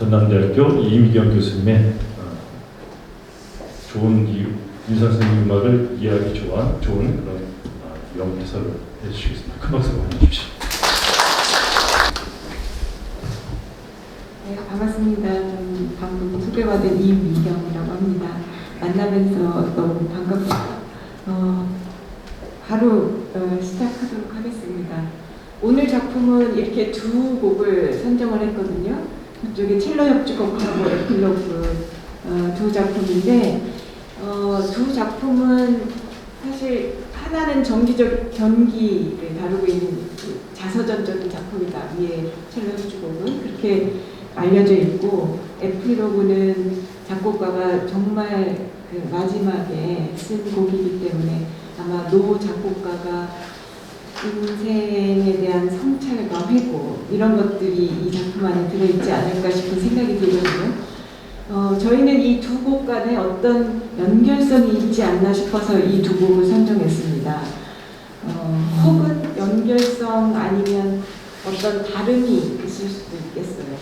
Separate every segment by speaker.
Speaker 1: 전남대학교 이미경 교수님의 좋은 윤상 선생님 음악을 이해하기 좋은 그런 영해설을 해주시겠습니다. 큰 박수 보내주십시오.
Speaker 2: 네, 반갑습니다. 저는 방금 소개받은 이미경이라고 합니다. 만나면서 너무 반갑습니다. 바로 시작하도록 하겠습니다. 오늘 작품은 이렇게 두 곡을 선정을 했거든요. 그쪽에 첼로 협주곡하고 에필로그 두 작품인데 두 작품은 사실 하나는 정기적 경기를 다루고 있는 자서전적인 작품이다. 위에 첼로 협주곡은 그렇게 알려져 있고, 에필로그는 작곡가가 정말 그 마지막에 쓴 곡이기 때문에 아마 노 작곡가가 인생에 대한 성찰과 회고 이런 것들이 이 작품 안에 들어있지 않을까 싶은 생각이 들거든요. 저희는 이 두 곡 간에 어떤 연결성이 있지 않나 싶어서 이 두 곡을 선정했습니다. 혹은 연결성 아니면 어떤 다름이 있을 수도 있겠어요.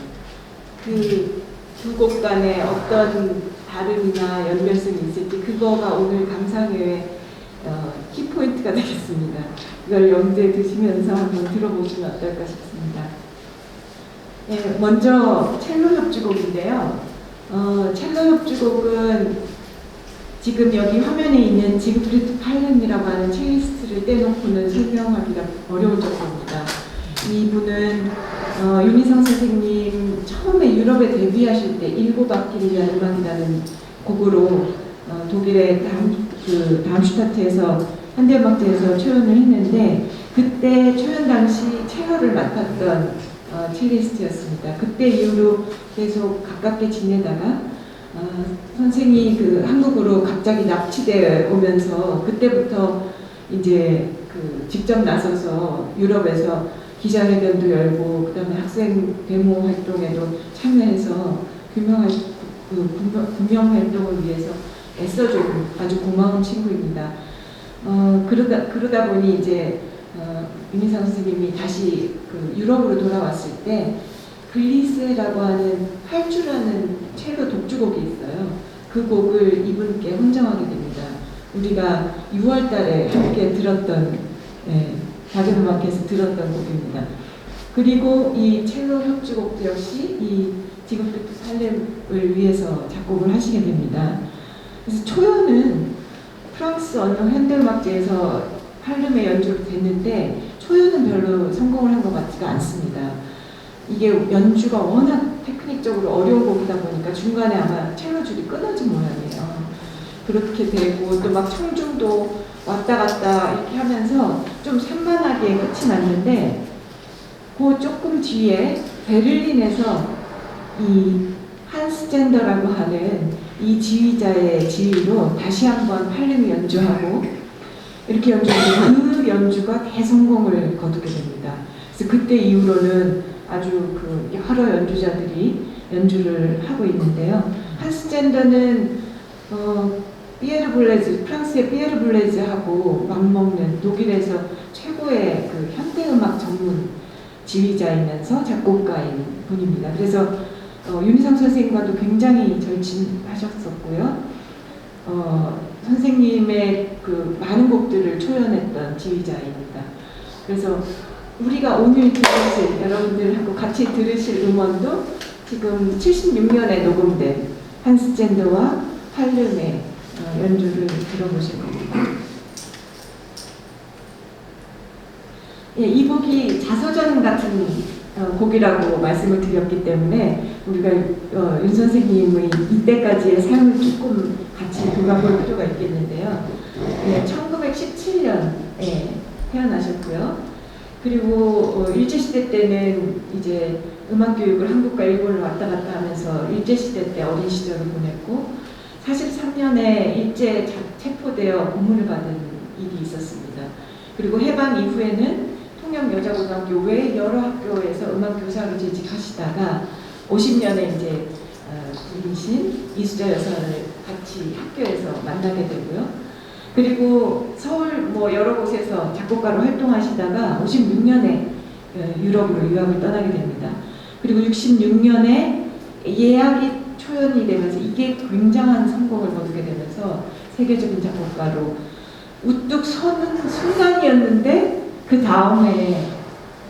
Speaker 2: 그 두 곡 간에 어떤 다름이나 연결성이 있을지 그거가 오늘 감상회의 키포인트가 되겠습니다. 이걸 염두에 두시면서 한번 들어보시면 어떨까 싶습니다. 네, 먼저 첼로 협주곡인데요. 첼로 협주곡은 지금 여기 화면에 있는 지그프리드 팔렘이라고 하는 첼리스트를 떼놓고는 설명하기가 어려울 정도입니다. 이분은 윤희상 선생님 처음에 유럽에 데뷔하실 때 일곱 악기를 위한 음악이라는 곡으로 독일의 담슈타트에서 현대음악제에서 초연을 했는데, 그때 초연 당시 첼로를 맡았던 첼리스트였습니다. 그때 이후로 계속 가깝게 지내다가 선생이 그 한국으로 갑자기 납치돼 오면서 그때부터 이제 그 직접 나서서 유럽에서 기자회견도 열고 그다음에 학생 데모 활동에도 참여해서 규명 활동을 위해서 애써주고 아주 고마운 친구입니다. 그러다 보니 이제 윤희상 선생님이 다시 그 유럽으로 돌아왔을 때 글리스라고 하는 8주라는 첼로 독주곡이 있어요. 그 곡을 이분께 헌정하게 됩니다. 우리가 6월 달에 함께 들었던 작은음악회에서 들었던 곡입니다. 그리고 이 첼로 협주곡도 역시 이 지그프리드 팔렘을 위해서 작곡을 하시게 됩니다. 그래서 초연은 프랑스 어느 현대음악제에서 팔렘의 연주로 됐는데 초연은 별로 성공을 한 것 같지가 않습니다. 이게 연주가 워낙 테크닉적으로 어려운 곡이다 보니까 중간에 아마 첼로 줄이 끊어진 모양이에요. 그렇게 되고 또 막 청중도 왔다 갔다 이렇게 하면서 좀 산만하게 끝이 났는데, 그 조금 뒤에 베를린에서 이 한스 젠더라고 하는 이 지휘자의 지휘로 다시 한번 팔렘을 연주하고 이렇게 연주하고 그 연주가 대성공을 거두게 됩니다. 그래서 그때 이후로는 아주 그 여러 연주자들이 연주를 하고 있는데요. 한스 젠더는 피에르 블레즈, 프랑스의 피에르 블레즈하고 맞먹는 독일에서 최고의 그 현대음악 전문 지휘자이면서 작곡가인 분입니다. 그래서 윤희상 선생님과도 굉장히 절친하셨었고요. 선생님의 그 많은 곡들을 초연했던 지휘자입니다. 그래서 우리가 오늘 들으실, 여러분들하고 같이 들으실 음원도 지금 76년에 녹음된 한스 젠더와 팔렘의 연주를 들어보실 겁니다. 예, 이 곡이 자서전 같은 곡이라고 말씀을 드렸기 때문에 우리가 윤 선생님의 이때까지의 삶을 조금 같이 돌아볼 필요가 있겠는데요. 네, 1917년에 태어나셨고요. 그리고 일제시대 때는 이제 음악교육을 한국과 일본을 왔다 갔다 하면서 일제시대 때 어린 시절을 보냈고, 43년에 일제 체포되어 고문을 받은 일이 있었습니다. 그리고 해방 이후에는 통영여자고등학교 외 여러 학교에서 음악교사로 재직하시다가 50년에 이제 부인신 이수자 여사를 같이 학교에서 만나게 되고요. 그리고 서울 뭐 여러 곳에서 작곡가로 활동하시다가 56년에 유럽으로 유학을 떠나게 됩니다. 그리고 66년에 예약이 초연이 되면서 이게 굉장한 성공을 거두게 되면서 세계적인 작곡가로 우뚝 서는 순간이었는데 그 다음에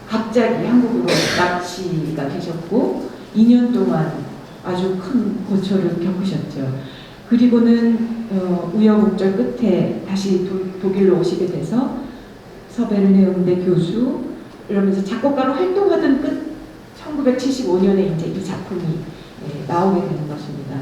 Speaker 2: 갑자기 한국으로 납치가 되셨고 2년 동안 아주 큰 고초를 겪으셨죠. 그리고는 우여곡절 끝에 다시 독일로 오시게 돼서 서베르네 음대 교수 이러면서 작곡가로 활동하던 끝 1975년에 이제 이 작품이 나오게 되는 것입니다.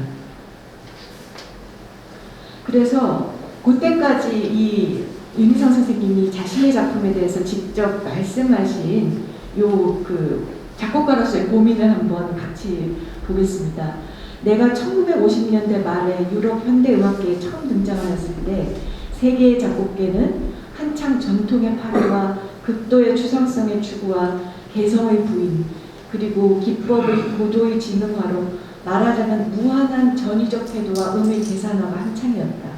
Speaker 2: 그래서 그때까지 이 윤희상 선생님이 자신의 작품에 대해서 직접 말씀하신 요 그 작곡가로서의 고민을 한번 같이 보겠습니다. 내가 1950년대 말에 유럽 현대음악계에 처음 등장하였을 때 세계의 작곡계는 한창 전통의 파괴와 극도의 추상성의 추구와 개성의 부인 그리고 기법의 고도의 지능화로 말하자면 무한한 전위적 태도와 음의 계산화가 한창이었다.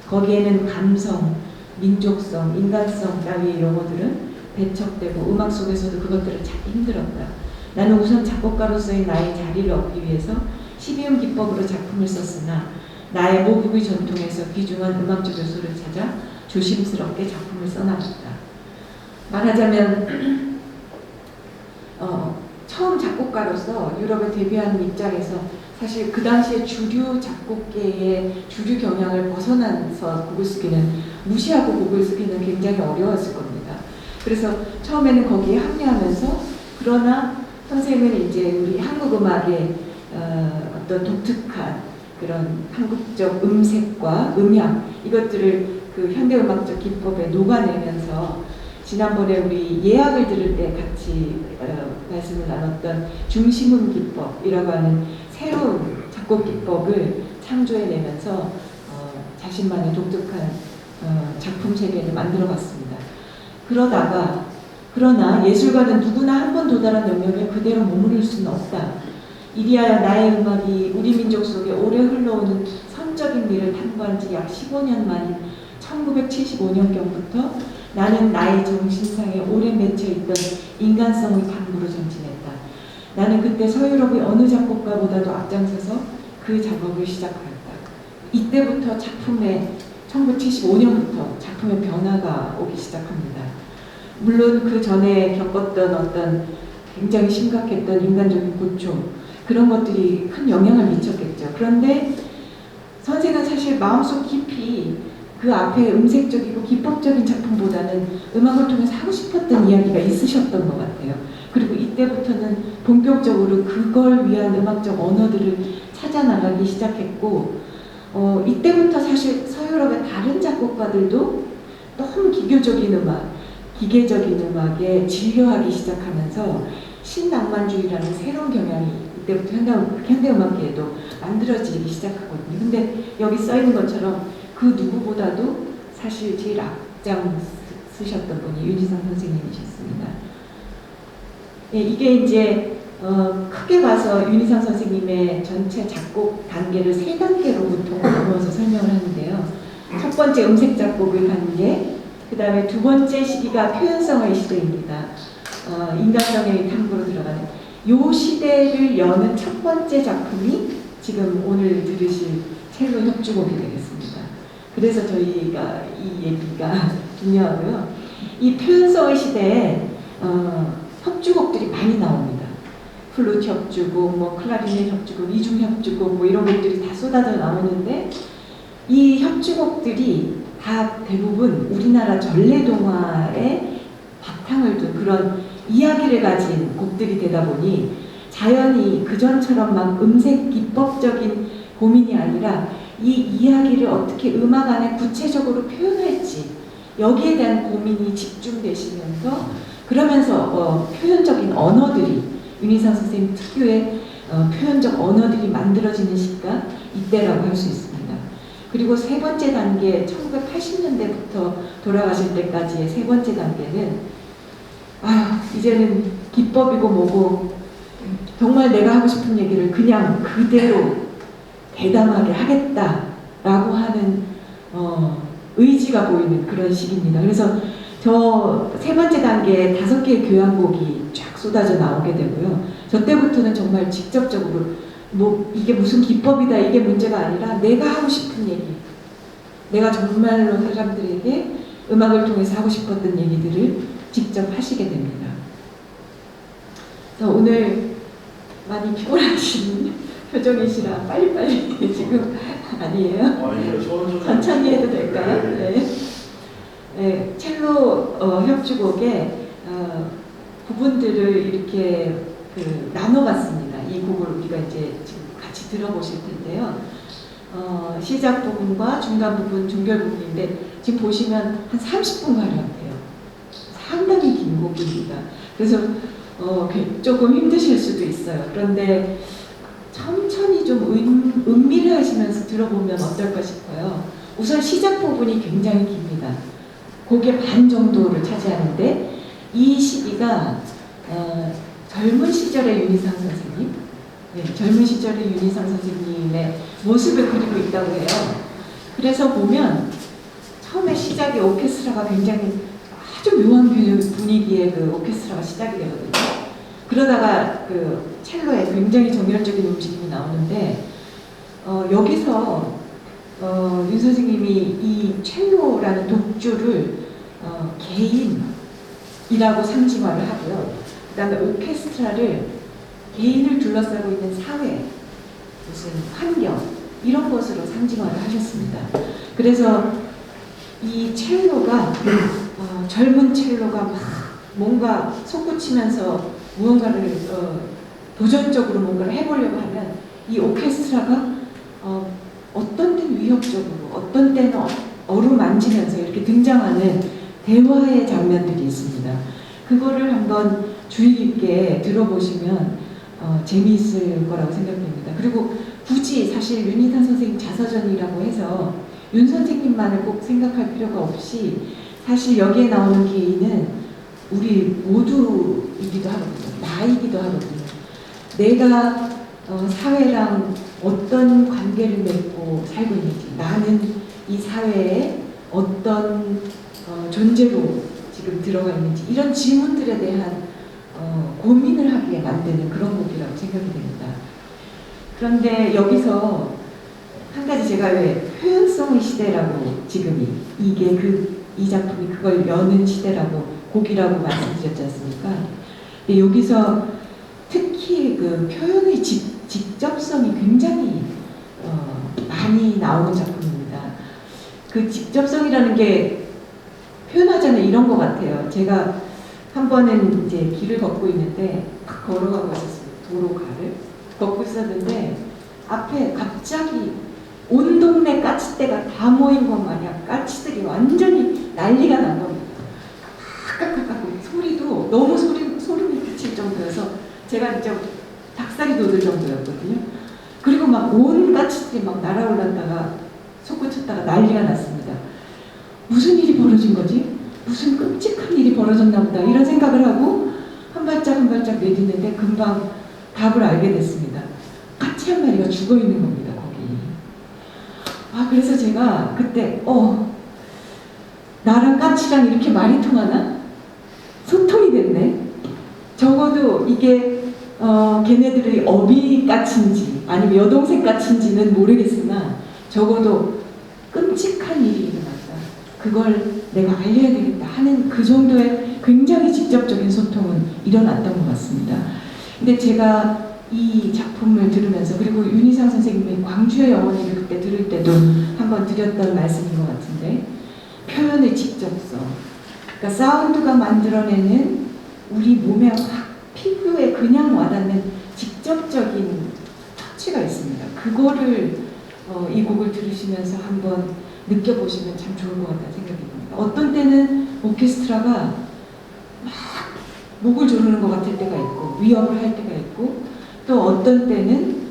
Speaker 2: 거기에는 감성, 민족성, 인간성 따위의 용어들은 배척되고 음악 속에서도 그것들을 찾기 힘들었다. 나는 우선 작곡가로서의 나의 자리를 얻기 위해서 12음 기법으로 작품을 썼으나 나의 모국의 전통에서 귀중한 음악적 요소를 찾아 조심스럽게 작품을 써나갔다. 말하자면 처음 작곡가로서 유럽에 데뷔하는 입장에서 사실 그 당시에 주류 작곡계의 주류 경향을 벗어나서 곡을 쓰기는 무시하고 곡을 쓰기는 굉장히 어려웠을 겁니다. 그래서 처음에는 거기에 합류하면서 그러나 선생님은 이제 우리 한국 음악의 어떤 독특한 그런 한국적 음색과 음향 이것들을 그 현대음악적 기법에 녹아내면서 지난번에 우리 예약을 들을 때 같이 말씀을 나눴던 중심음 기법이라고 하는 새로운 작곡 기법을 창조해내면서 자신만의 독특한 작품 세계를 만들어갔습니다. 그러나 예술가는 누구나 한 번 도달한 영역에 그대로 머무를 수는 없다. 이리하여 나의 음악이 우리 민족 속에 오래 흘러오는 선적인 미를 탐구한 지 약 15년 만인 1975년경부터 나는 나의 정신상에 오래 맺혀있던 인간성의 탐구로 전진했다. 나는 그때 서유럽의 어느 작곡가보다도 앞장서서 그 작업을 시작하였다. 이때부터 1975년부터 작품의 변화가 오기 시작합니다. 물론 그 전에 겪었던 어떤 굉장히 심각했던 인간적인 고충 그런 것들이 큰 영향을 미쳤겠죠. 그런데 선생은 사실 마음속 깊이 그 앞에 음색적이고 기법적인 작품보다는 음악을 통해서 하고 싶었던 이야기가 있으셨던 것 같아요. 그리고 이때부터는 본격적으로 그걸 위한 음악적 언어들을 찾아 나가기 시작했고 이때부터 사실 서유럽의 다른 작곡가들도 너무 기교적인 음악, 기계적인 음악에 진료하기 시작하면서 신낭만주의라는 새로운 경향이 이때부터 현대음악계에도 만들어지기 시작하거든요. 근데 여기 써있는 것처럼 그 누구보다도 사실 제일 앞장 쓰셨던 분이 윤희상 선생님이셨습니다. 예, 이게 이제 크게 봐서 윤희상 선생님의 전체 작곡 단계를 3단계로 보통 나누어서 설명을 하는데요. 첫 번째 음색 작곡의 단계, 그 다음에 두 번째 시기가 표현성의 시대입니다. 인간성의 탐구로 들어가는 요 시대를 여는 첫 번째 작품이 지금 오늘 들으실 첼로 협주곡이 되겠습니다. 그래서 저희가 이 얘기가 중요하고요. 이 표현성의 시대에 협주곡들이 많이 나옵니다. 플루트 협주곡, 뭐 클라리넷 협주곡, 이중 협주곡 뭐 이런 곡들이 다 쏟아져 나오는데 이 협주곡들이 다 대부분 우리나라 전래동화의 바탕을 둔 그런 이야기를 가진 곡들이 되다 보니 자연히 그전처럼 막 음색 기법적인 고민이 아니라 이 이야기를 어떻게 음악 안에 구체적으로 표현할지 여기에 대한 고민이 집중되시면서 그러면서 표현적인 언어들이 윤희상 선생님 특유의 표현적 언어들이 만들어지는 시기가 이때라고 할 수 있습니다. 그리고 세 번째 단계 1980년대부터 돌아가실 때까지의 세 번째 단계는 이제는 기법이고 뭐고 정말 내가 하고 싶은 얘기를 그냥 그대로 대담하게 하겠다라고 하는 의지가 보이는 그런 시기입니다. 그래서 저 세 번째 단계에 5개의 교향곡이 쫙 쏟아져 나오게 되고요. 저 때부터는 정말 직접적으로 뭐 이게 무슨 기법이다 이게 문제가 아니라 내가 하고 싶은 얘기, 내가 정말로 사람들에게 음악을 통해서 하고 싶었던 얘기들을 직접 하시게 됩니다. 그래서 오늘 많이 피곤하신 표정이시라 빨리빨리 지금 아니에요?
Speaker 3: 아니요,
Speaker 2: 천천히 해도 될까요? 네. 네, 첼로 협주곡의 부분들을 이렇게 나눠봤습니다. 이 곡을 우리가 이제 지금 같이 들어보실 텐데요. 시작 부분과 중간 부분, 중결 부분인데 지금 보시면 한 30분 가량 돼요. 상당히 긴 곡입니다. 그래서 조금 힘드실 수도 있어요. 그런데 천천히 좀 음미를 하시면서 들어보면 어떨까 싶어요. 우선 시작 부분이 굉장히 깁니다. 곡의 반 정도를 차지하는데 이 시기가 젊은 시절의 윤희상 선생님, 젊은 시절의 윤희상 선생님의 모습을 그리고 있다고 해요. 그래서 보면 처음에 시작이 오케스트라가 굉장히 아주 묘한 분위기의 그 오케스트라가 시작이 되거든요. 그러다가 그 첼로에 굉장히 정열적인 움직임이 나오는데 여기서 윤 선생님이 이 첼로라는 독주를 개인이라고 상징화를 하고요. 그 다음에 오케스트라를 개인을 둘러싸고 있는 사회, 무슨 환경 이런 것으로 상징화를 하셨습니다. 그래서 이 첼로가 젊은 첼로가 막 뭔가 솟구치면서 무언가를 도전적으로 뭔가를 해보려고 하면 이 오케스트라가 어떤 때는 위협적으로 어떤 때는 어루만지면서 이렇게 등장하는 대화의 장면들이 있습니다. 그거를 한번 주의 깊게 들어보시면 재미있을 거라고 생각됩니다. 그리고 굳이 사실 윤희상 선생님 자서전이라고 해서 윤 선생님만을 꼭 생각할 필요가 없이 사실 여기에 나오는 개인은 우리 모두이기도 하거든요. 나이기도 하거든요. 내가 사회랑 어떤 관계를 맺고 살고 있는지, 나는 이 사회에 어떤 존재로 지금 들어가 있는지 이런 질문들에 대한 고민을 하게 만드는 그런 곡이라고 생각이 됩니다. 그런데 여기서 한 가지 제가 왜 표현성의 시대라고 지금이 이게 이 작품이 그걸 여는 시대라고 곡이라고 말씀드렸지 않습니까? 근데 여기서 특히 그 표현의 직접성이 굉장히 많이 나오는 작품입니다. 그 직접성이라는 게 표현하자면 이런 것 같아요. 제가 한 번은 이제 길을 걷고 있는데 막 걸어가고 있었어요. 도로가를 걷고 있었는데 앞에 갑자기 온 동네 까치떼가 다 모인 것 마냥 까치들이 완전히 난리가 난 겁니다. 깍깍깍깍 소리도 너무 소름이 끼칠 정도여서 제가 진짜 닭살이 돋을 정도였거든요. 그리고 막 온 까치들이 막 날아올랐다가 솟구쳤다가 난리가 났습니다. 무슨 일이 벌어진 거지? 무슨 끔찍한 일이 벌어졌나 보다 이런 생각을 하고 한 발짝 한 발짝 내딛는데 금방 답을 알게 됐습니다. 까치 한 마리가 죽어 있는 겁니다. 거기. 그래서 제가 그때 나랑 까치랑 이렇게 말이 통하나? 소통이 됐네. 적어도 이게 걔네들의 어비 까치인지 아니면 여동생 까치인지는 모르겠으나 적어도 끔찍한 일이 일어났다. 그걸 내가 알려야 되겠다 하는 그 정도의 굉장히 직접적인 소통은 일어났던 것 같습니다. 근데 제가 이 작품을 들으면서 그리고 윤희상 선생님의 광주의 영혼이를 그때 들을 때도 한번 드렸던 말씀인 것 같은데 표현의 직접성, 그러니까 사운드가 만들어내는 우리 몸에 확 피부에 그냥 와닿는 직접적인 터치가 있습니다. 그거를 이 곡을 들으시면서 한번 느껴보시면 참 좋을 것 같다는 생각이 듭니다. 어떤 때는 오케스트라가 막 목을 조르는 것 같을 때가 있고 위협을 할 때가 있고 또 어떤 때는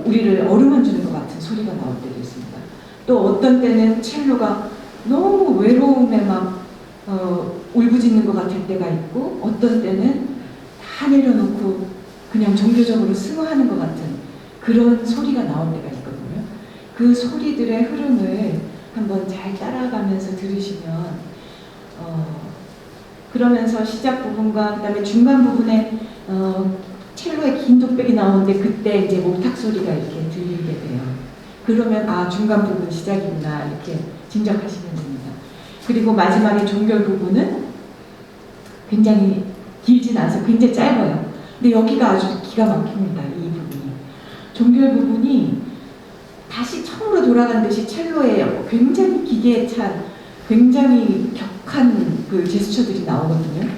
Speaker 2: 우리를 어루만지는 것 같은 소리가 나올 때도 있습니다. 또 어떤 때는 첼로가 너무 외로움에 막 울부짖는 것 같을 때가 있고 어떤 때는 다 내려놓고 그냥 종교적으로 승화하는 것 같은 그런 소리가 나올 때가 있거든요. 그 소리들의 흐름을 한번 잘 따라가면서 들으시면 그러면서 시작 부분과 그 다음에 중간 부분에 첼로에 긴 독백이 나오는데 그때 이제 목탁 소리가 이렇게 들리게 돼요. 그러면 아 중간 부분 시작이구나 이렇게 짐작하시면 됩니다. 그리고 마지막에 종결 부분은 굉장히 길진 않아서 굉장히 짧아요. 근데 여기가 아주 기가 막힙니다. 이 부분이. 종결 부분이 다시 처음으로 돌아간 듯이 첼로에 굉장히 기계에 찬 굉장히 격한 그 제스처들이 나오거든요.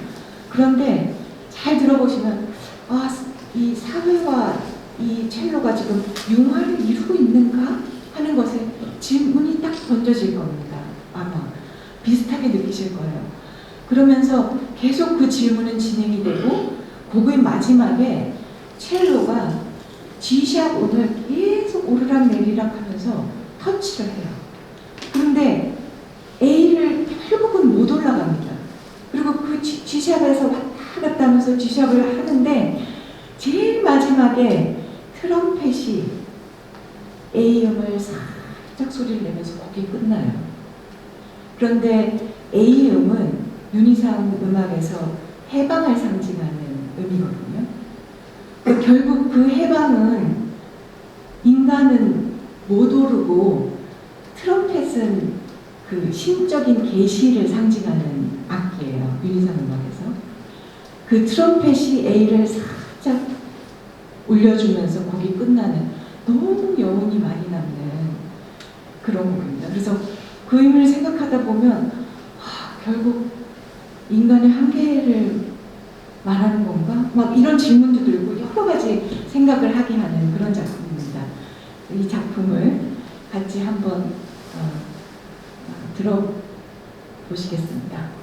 Speaker 2: 그런데 잘 들어보시면 아, 이 사회와 이 첼로가 지금 융화를 이루고 있는가 하는 것에 질문이 딱 던져질 겁니다. 아마 비슷하게 느끼실 거예요. 그러면서 계속 그 질문은 진행이 되고 곡의 마지막에 첼로가 G샵 오늘 계속 오르락 내리락 하면서 터치를 해요. 그런데 A를 결국은 못 올라갑니다. 그리고 그 G샵에서 왔다 갔다 하면서 G샵을 하는데 제일 마지막에 트럼펫이 A음을 살짝 소리를 내면서 곡이 끝나요. 그런데 A음은 윤희상 음악에서 해방을 상징하는 음이거든요. 결국 그 해방은 인간은 못 오르고 트럼펫은 그 신적인 계시를 상징하는 악기예요. 윤희상 음악에서. 그 트럼펫이 A를 살짝 울려주면서 곡이 끝나는 너무 여운이 많이 남는 그런 곡입니다. 그래서 그 의미를 생각하다 보면 결국 인간의 한계를 말하는 건가? 막 이런 질문도 들고 여러 가지 생각을 하게 하는 그런 작품입니다. 이 작품을 같이 한번 들어보시겠습니다.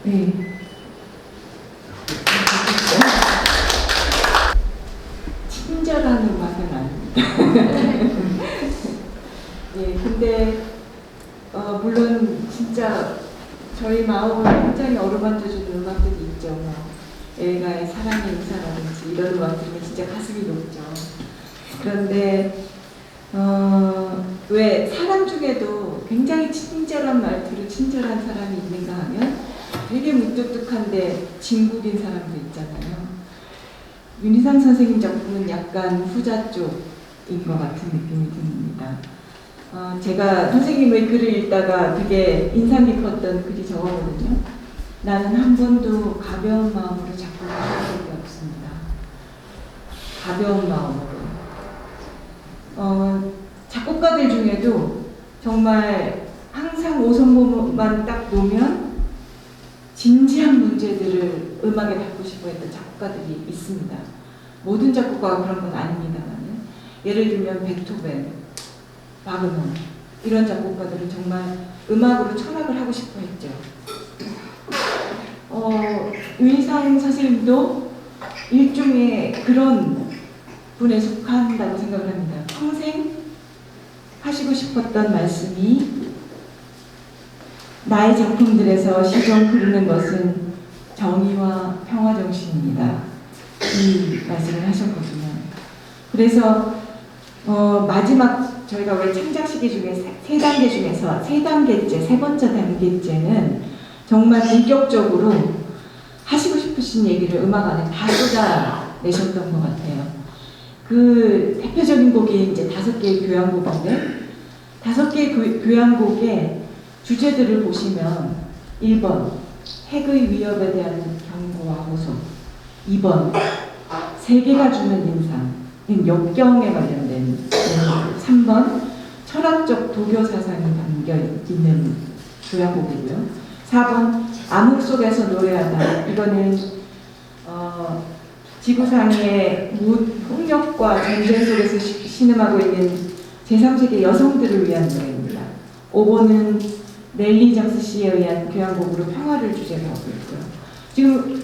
Speaker 2: 네. 친절한 음악은 아닙니다. 예, 근데 물론 진짜 저희 마음을 굉장히 어루만져주는 음악들이 있죠. 뭐 엘가의 사랑의 인사라든지 이런 음악 들으면 진짜 가슴이 녹죠. 그런데 왜 사람 중에도 굉장히 친절한 말투로 친절한 사람이 있는가 하면 되게 무뚝뚝한데 진국인 사람도 있잖아요. 윤희상 선생님 작품은 약간 후자 쪽인 것 같은 느낌이 듭니다. 제가 선생님의 글을 읽다가 되게 인상 깊었던 글이 저거거든요. 나는 한 번도 가벼운 마음으로 작품을 한 적이 없습니다. 가벼운 마음으로. 작곡가들 중에도 정말 항상 5선보만 딱 놓으면 진지한 문제들을 음악에 담고 싶어 했던 작곡가들이 있습니다. 모든 작곡가가 그런 건 아닙니다만 예를 들면 베토벤, 바그너 이런 작곡가들은 정말 음악으로 철학을 하고 싶어 했죠. 윤희상 선생님도 일종의 그런 분에 속한다고 생각을 합니다. 평생 하시고 싶었던 말씀이 나의 작품들에서 시종 흐르는 것은 정의와 평화 정신입니다. 이 말씀을 하셨거든요. 그래서 마지막 저희가 왜 창작시기 중에 세 단계 중에서 세 단계째, 세 번째 단계째는 정말 본격적으로 하시고 싶으신 얘기를 음악 안에 다 쏟아내셨던 것 같아요. 그 대표적인 곡이 이제 5개의 교향곡인데 5개의 교향곡의 주제들을 보시면 1번 핵의 위협에 대한 경고와 호소, 2번 세계가 주는 인상, 역경에 관련된 3번 철학적 도교 사상이 담겨 있는 교향곡이고요. 4번 암흑 속에서 노래하다. 이거는 지구상의 폭력과 전쟁 속에서 신음하고 있는 제3세계 여성들을 위한 노래입니다. 5번은 넬리 장스 씨에 의한 교향곡으로 평화를 주제로 하고 있고요. 지금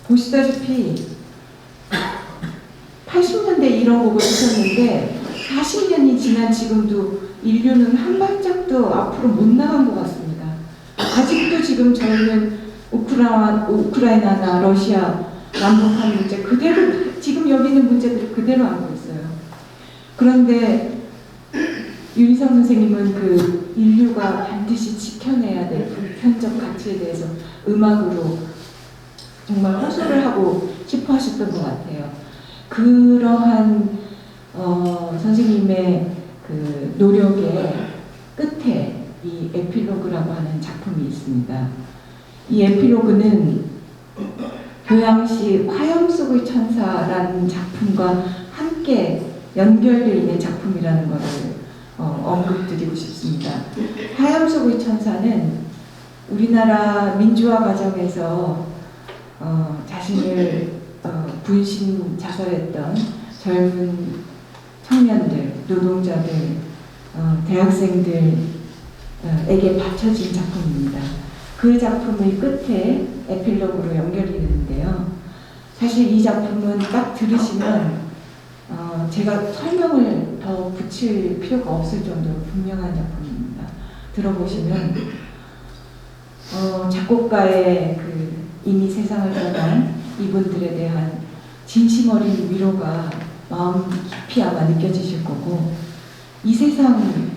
Speaker 2: 보시다시피 80년대 이런 곡을 쓰셨는데 40년이 지난 지금도 인류는 한 발짝도 앞으로 못 나간 것 같습니다. 아직도 지금 저희는 우크라이나나 러시아 남북한 문제 그대로 지금 여기 있는 문제들을 그대로 안고 있어요. 그런데 윤희상 선생님은 그 인류가 반드시 지켜내야 될 불편적 가치에 대해서 음악으로 정말 호소를 하고 싶어 하셨던 것 같아요. 그러한 선생님의 그 노력의 끝에 이 에필로그라고 하는 작품이 있습니다. 이 에필로그는 교양시 화염 속의 천사라는 작품과 함께 연결되어 있는 작품이라는 것을 언급드리고 싶습니다. 화염 속의 천사는 우리나라 민주화 과정에서 자신을 분신 자살했던 젊은 청년들, 노동자들, 대학생들에게 바쳐진 작품입니다. 그 작품의 끝에 에필로그로 연결이 되는데요. 사실 이 작품은 딱 들으시면 제가 설명을 더 붙일 필요가 없을 정도로 분명한 작품입니다. 들어보시면 작곡가의 그 이미 세상을 떠난 이분들에 대한 진심 어린 위로가 마음 깊이 아마 느껴지실 거고 이 세상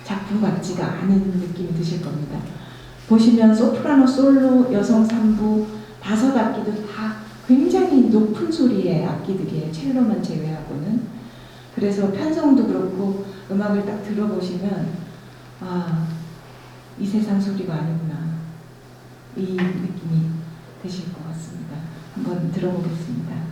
Speaker 2: 작품 같지가 않은 느낌이 드실 겁니다. 보시면 소프라노, 솔로, 여성 3부, 5악기도 다 굉장히 높은 소리의 악기들이에요. 첼로만 제외하고는. 그래서 편성도 그렇고 음악을 딱 들어보시면 이 세상 소리가 아니구나. 이 느낌이 드실 것 같습니다. 한번 들어보겠습니다.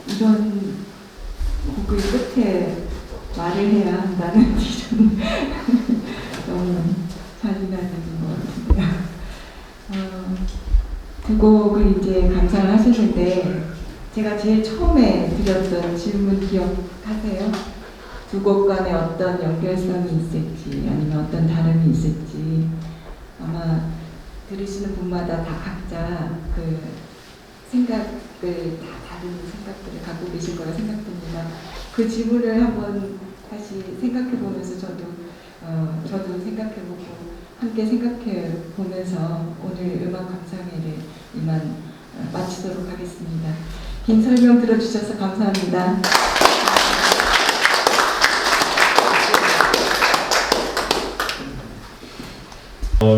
Speaker 2: 이런 곡의 끝에 말을 해야 한다는 이런 너무 잔인한 것 같은데요. 그 곡을 이제 감상을 하셨을 때 제가 제일 처음에 드렸던 질문 기억하세요? 두 곡 간에 어떤 연결성이 있을지 아니면 어떤 다름이 있을지 아마 들으시는 분마다 다 각자 그 생각을 다 다른 생각들을 갖고 계실 거라 생각됩니다. 그 질문을 한번 다시 생각해 보면서 저도 생각해 보고 함께 생각해 보면서 오늘 음악 감상회를 이만 마치도록 하겠습니다. 긴 설명 들어주셔서 감사합니다.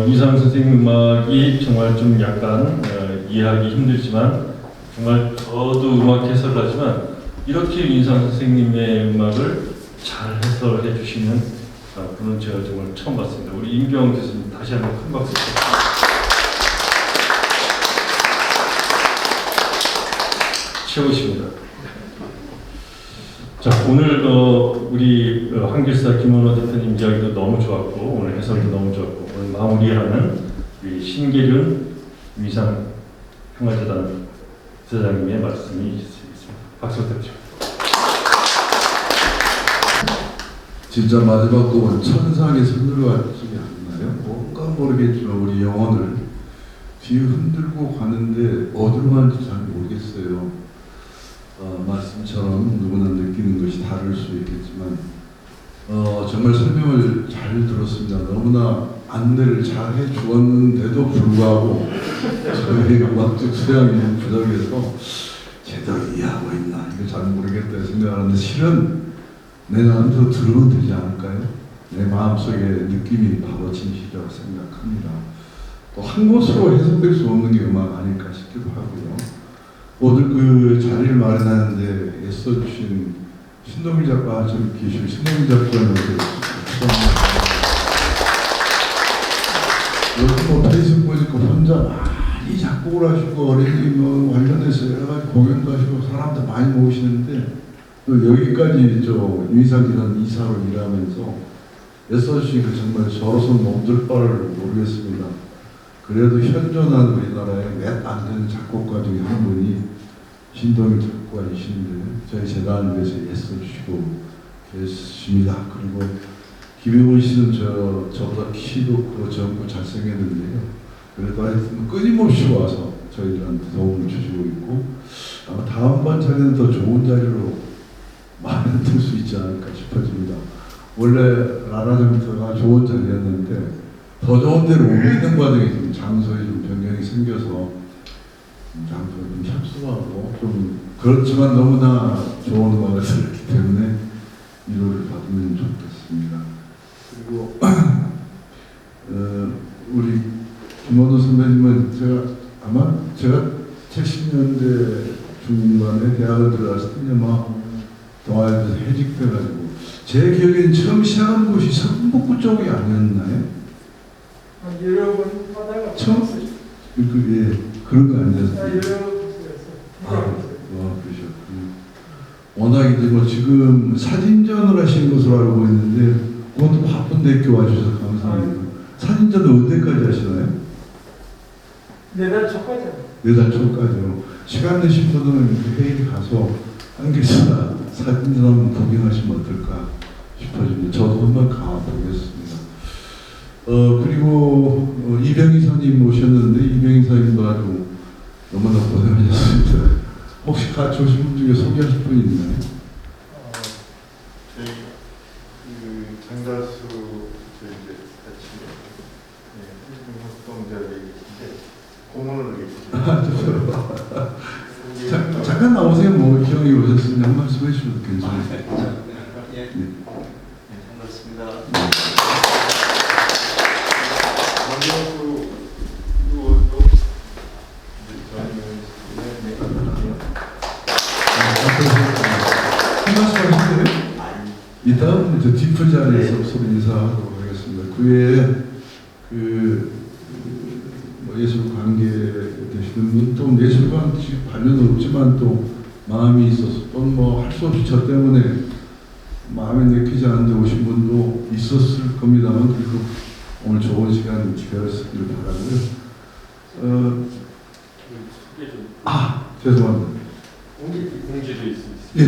Speaker 1: 이상 선생님 음악이 정말 좀 약간 이해하기 힘들지만 정말 저도 음악 해설을 하지만 이렇게 윤상 선생님의 음악을 잘 해설해 주시는 분은 제가 정말 처음 봤습니다. 우리 임경 교수님 다시 한번 큰 박수 부탁드립니다. 최고십니다. 자, 오늘 우리 한길사 김원호 대표님 이야기도 너무 좋았고 오늘 해설도 너무 좋았고 오늘 마무리하는 우리 신계륜 위상 평화재단 부사장님의 말씀이 있습니다. 박수 부탁드립니다.
Speaker 3: 진짜 마지막 곡은 천상의 선율과 같지 않나요? 뭔가 모르겠지만 우리 영혼을 뒤에 흔들고 가는데 어디로 가는지 잘 모르겠어요. 말씀처럼 누구나 느끼는 것이 다를 수 있겠지만 정말 설명을 잘 들었습니다. 너무나 안내를 잘 해주었는데도 불구하고 저희 음악적 수양이 부족해서 제대로 이해하고 있나 이거 잘 모르겠다 생각하는데 실은 내 마음대로 들으면 되지 않을까요? 내 마음속의 느낌이 바로 진실이라고 생각합니다. 또 한 곳으로 해석될 수 없는 게 음악 아닐까 싶기도 하고요. 오늘 그 자리를 마련하는데 애써주신 신동일 작가 저기 계시고 신동일 작가님께 요즘 뭐 페이스북 보니까 혼자 많이 작곡을 하시고 어린이 뭐 관련해서 여러 가지 공연도 하시고 사람들 많이 모으시는데 또 여기까지 저 유이사기란 이사로 일하면서 애써주시니까 정말 저로서 몸둘 바를 모르겠습니다. 그래도 현존한 우리나라의 몇 안 되는 작곡가 중에 한 분이 신동일 작곡가이신데 저희 재단을 위해서 애써주시고 계십니다. 그리고 김영훈 씨는 저보다 키도 크고 젊고 잘생겼는데요. 그래도 하여튼 끊임없이 와서 저희들한테 도움을 주시고 있고 아마 다음번 차례는 더 좋은 자리로 마련될 수 있지 않을까 싶어집니다. 원래 라라점터가 좋은 자리였는데 더 좋은 데로 옮기는 과정에 좀 장소에 좀 변경이 생겨서 장소에 좀 협소하고 좀 그렇지만 너무나 좋은 음악을 들었기 때문에 위로를 받으면 좋겠습니다. 그리고 우리 김원호 선배님은 제가 70년대 중반에 대학을 들어갔을 때 막 동아일보에서 해직돼가지고 제 기억에는 처음 시작한 곳이 성북구 쪽이 아니었나요?
Speaker 4: 여러 번 하다가
Speaker 3: 처음? 예, 그런 거 아니었어요?
Speaker 4: 여러
Speaker 3: 그러셨군요. 워낙 이제 뭐 지금 사진전을 하시는 것으로 알고 있는데 그것도 바쁜데 이렇게 와주셔서 감사합니다. 사진전은 언제까지 하시나요?
Speaker 4: 내달 초까지.
Speaker 3: 내달 초까지요. 시간 되신 분들은 회의에 가서 한길사 사진전 한번 구경하시면 어떨까 싶어집니다. 저도 한번 가보겠습니다. 그리고 이병희 사님 모셨는데 이병희 사님도 아주 너무나 고생하셨습니다. 혹시 같이 오신 분 중에 소개하실 분 있나요?
Speaker 5: 저희 그 장가수 저희 이제 같이 활동자들이 계신데 고문을 계시죠.
Speaker 3: 잠깐 나오세요. 뭐 형이 오셨으니 한 말씀 해주셔도 괜찮아요.
Speaker 5: 예, 반갑습니다. 장가수 의원도
Speaker 3: 한 말씀 하실래요? 이따 저 뒷풀 자리에서 서로 인사하도록 하겠습니다. 그 외에 예술 관계 되시는 분, 또 예술관 관련 없지만 또 마음이 있어서 또 뭐 할 수 없이 저 때문에 마음에 내키지 않는데 오신 분도 있었을 겁니다만 그래도 오늘 좋은 시간 되었기를 바라고요. 죄송합니다.
Speaker 1: 공지도 있습니다.
Speaker 3: 예,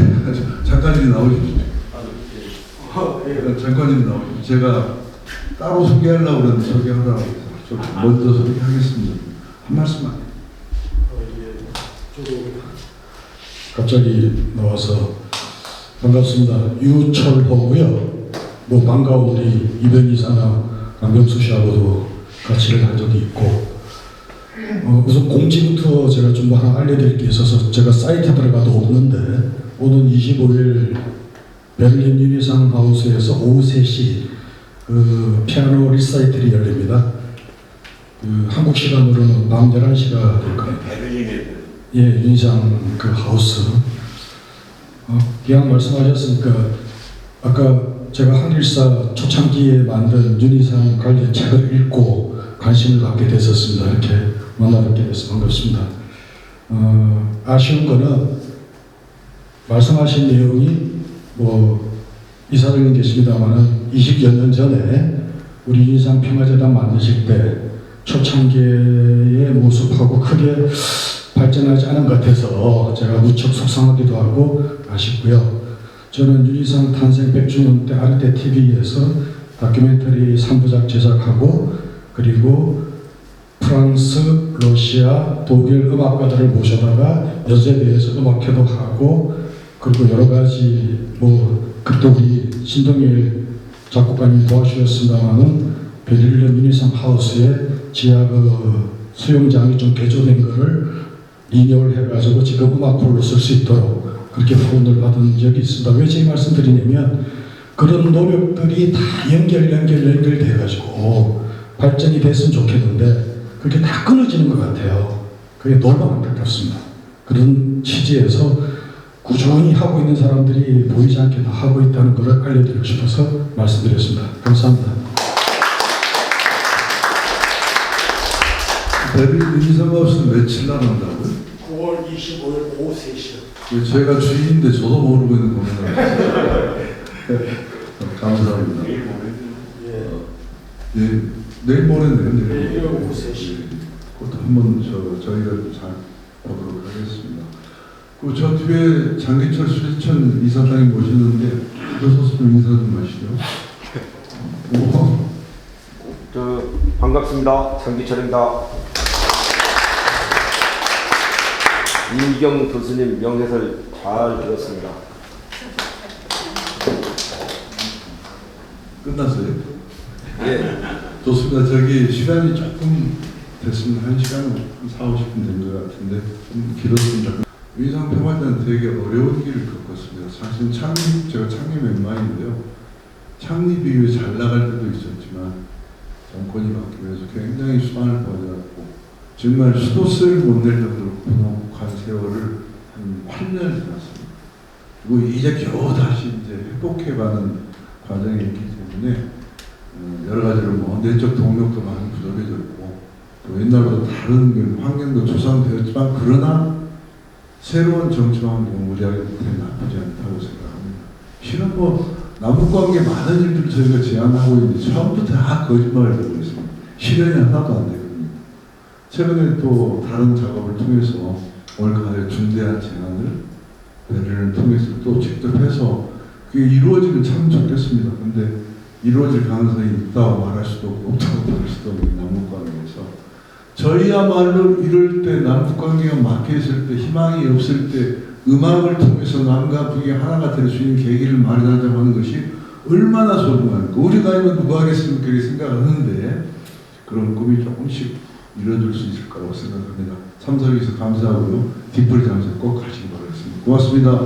Speaker 3: 장관님 나오십시오.
Speaker 1: 예.
Speaker 3: 장관님 나오십시오. 제가 따로 소개하려고 그랬는데 소개하라고 해서 좀 먼저 소개하겠습니다. 한 말씀만.
Speaker 6: 갑자기 나와서 반갑습니다. 유철호고요. 뭐 반가운 우리 이변희 사나 강병수 씨하고도 같이 일을 한 적이 있고 우선 공지부터 제가 좀 하나 알려드릴 게 있어서 제가 사이트에 들어가도 없는데 오는 25일 베를린 유니상 하우스에서 오후 3시 그 피아노 리사이틀이 열립니다. 그 한국 시간으로는 밤 11시가 될 겁니다. 예, 유니상 그 하우스. 기왕 말씀하셨으니까 아까 제가 한일사 초창기에 만든 유니상 관련 책을 읽고 관심을 갖게 됐었습니다. 이렇게 만나뵙게 돼서 반갑습니다. 아쉬운 거는 말씀하신 내용이 뭐 이사장님 계십니다만은 20여 년 전에 우리 유니상 평화재단 만드실 때 초창기의 모습하고 크게 발전하지 않은 것 같아서 제가 무척 속상하기도 하고 아쉽고요. 저는 유니상 탄생 100주년 때 아르테 TV에서 다큐멘터리 3부작 제작하고 그리고 프랑스, 러시아, 독일 음악가들을 모셔다가 여제에 대해서 음악회도 하고 그리고 여러 가지 뭐 그때 우리 신동일 작곡가님 도와주셨습니다만은 베를린 유니상 하우스에 지하 그 수영장이 좀 개조된 거를 리뉴얼 해가지고 지금 음악홀로 쓸 수 있도록 그렇게 후원을 받은 적이 있습니다. 왜 제 말씀드리냐면 그런 노력들이 다 연결돼가지고 발전이 됐으면 좋겠는데 그렇게 다 끊어지는 것 같아요. 그게 너무 안타깝습니다. 그런 취지에서 꾸준히 하고 있는 사람들이 보이지 않게 다 하고 있다는 것을 알려드리고 싶어서 말씀드렸습니다. 감사합니다.
Speaker 3: 베를린 유니상하우스는 며칠 나간다고요?
Speaker 6: 9월 25일 오후 3시요.
Speaker 3: 제가 주인인데 저도 모르고 있는 겁니다. 감사합니다. 예, 내일 모레네요.
Speaker 6: 내일 오후 3시.
Speaker 3: 그것도 한번 저희가 잘 보도록 하겠습니다. 그 저 뒤에 장기철 수리천 이사장님 모시는데 그래서 좀 인사 좀 하시죠.
Speaker 7: 반갑습니다. 장기철입니다. 이경 교수님 명예설 잘 들었습니다.
Speaker 3: 끝났어요?
Speaker 7: 예.
Speaker 3: 좋습니다. 저기 시간이 조금 됐습니다. 1시간 40, 50분 된 것 같은데 좀 길었습니다. 유니상 평화제는 되게 어려운 길을 겪었습니다. 사실 제가 창립 멤버인데요. 창립 이후에 잘 나갈 때도 있었지만 정권이 바뀌면서 굉장히 수단을 벌여왔고 정말 수도세를 못 낼 정도로 부족한 세월을 한 8년을 지났습니다. 그리고 이제 겨우 다시 이제 회복해가는 과정이 있기 때문에 여러 가지로 뭐 내적 동력도 많이 부족해졌고 또 옛날보다 다른 환경도 조성되었지만 그러나 새로운 정치 환경 우리에게 나쁘지 않다고 생각합니다. 실은 뭐 남북관계 많은 일들 저희가 제안하고 있는데 처음부터 다 거짓말을 하고 있습니다. 실현이 하나도 안 되거든요. 최근에 또 다른 작업을 통해서 올 가을 중대한 제안을 베를린을 통해서 또 직접 해서 그게 이루어지면 참 좋겠습니다. 근데 이루어질 가능성이 있다고 말할 수도 없고 없다고 말할 수도 없는 남북관계에서 저희야말로 이럴 때 남북관계가 막혀있을 때 희망이 없을 때 음악을 통해서 남과 북이 하나가 될 수 있는 계기를 마련하자고 하는 것이 얼마나 소중합니까? 우리가 아니면 누가 하겠습니까? 이렇게 생각을 하는데 그런 꿈이 조금씩 이루어질 수 있을 거라고 생각합니다. 참석해주셔서 감사하고요. 뒷풀이 잠시 꼭 가시기 바라겠습니다. 고맙습니다.